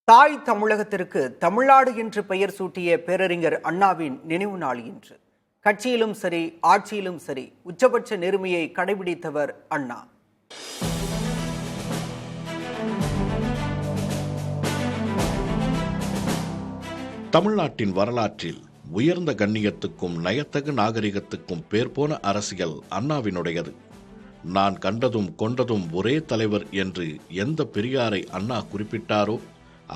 தாய் தமிழகத்திற்கு தமிழ்நாடு என்று பெயர் சூட்டிய பேரறிஞர் அண்ணாவின் நினைவு நாள் இன்று. கட்சியிலும் சரி, ஆட்சியிலும் சரி உச்சபட்ச நேர்மையை கடைபிடித்தவர் அண்ணா. தமிழ்நாட்டின் வரலாற்றில் உயர்ந்த கண்ணியத்துக்கும் நயத்தகு நாகரிகத்துக்கும் பேர் போன அரசியல் அண்ணாவினுடையது. நான் கண்டதும் கொண்டதும் ஒரே தலைவர் என்று எந்த பெரியாரை அண்ணா குறிப்பிட்டாரோ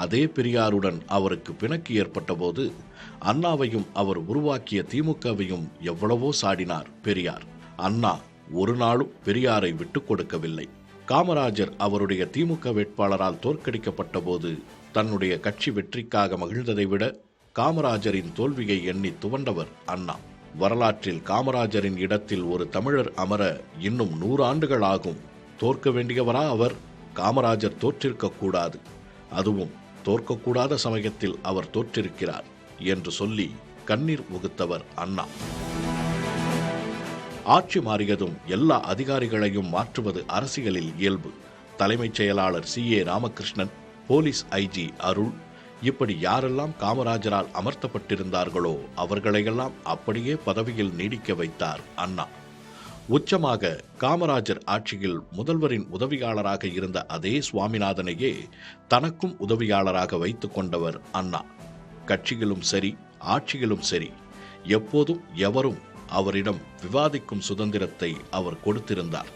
அதே பெரியாருடன் அவருக்கு பிணக்கு ஏற்பட்ட போது அண்ணாவையும் அவர் உருவாக்கிய திமுகவையும் எவ்வளவோ சாடினார் பெரியார். அண்ணா ஒரு நாளும் பெரியாரை விட்டுக் கொடுக்கவில்லை. காமராஜர் அவருடைய திமுக வேட்பாளரால் தோற்கடிக்கப்பட்ட போது தன்னுடைய கட்சி வெற்றிக்காக மகிழ்ந்ததை விட காமராஜரின் தோல்வியை எண்ணி துவண்டவர் அண்ணா. வரலாற்றில் காமராஜரின் இடத்தில் ஒரு தமிழர் அமர இன்னும் 100 ஆண்டுகள் ஆகும். தோற்க வேண்டியவரா அவர்? காமராஜர் தோற்றிருக்க கூடாது, அதுவும் தோற்கக்கூடாத சமயத்தில் அவர் தோற்றிருக்கிறார் என்று சொல்லி கண்ணீர் உகுத்தவர் அண்ணா. ஆட்சி மாறியதும் எல்லா அதிகாரிகளையும் மாற்றுவது அரசியலில் இயல்பு. தலைமைச் செயலாளர் CA ராமகிருஷ்ணன், போலீஸ் IG அருள், இப்படி யாரெல்லாம் காமராஜரால் அமர்த்தப்பட்டிருந்தார்களோ அவர்களையெல்லாம் அப்படியே பதவியில் நீடிக்க வைத்தார் அண்ணா. உச்சமாக காமராஜர் ஆட்சியில் முதல்வரின் உதவியாளராக இருந்த அதே சுவாமிநாதனையே தனக்கும் உதவியாளராக வைத்துக் கொண்டவர் அண்ணா. கட்சியிலும் சரி, ஆட்சியிலும் சரி எப்போதும் எவரும் அவரிடம் விவாதிக்கும் சுதந்திரத்தை அவர் கொடுத்திருந்தார்.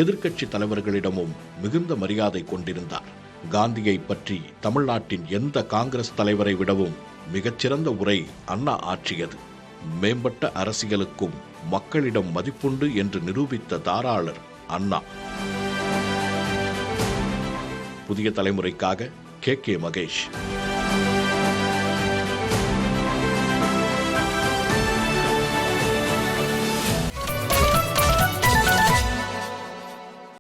எதிர்க்கட்சி தலைவர்களிடமும் மிகுந்த மரியாதை கொண்டிருந்தார். காந்தியை பற்றி தமிழ்நாட்டின் எந்த காங்கிரஸ் தலைவரை விடவும் மிகச்சிறந்த உரை அண்ணா ஆற்றியது. மேம்பட்ட அரசியலுக்கும் மக்களிடம் மதிப்புண்டு என்று நிரூபித்த தாராளர் அண்ணா. புதிய தலைமுறைக்காக KK மகேஷ்.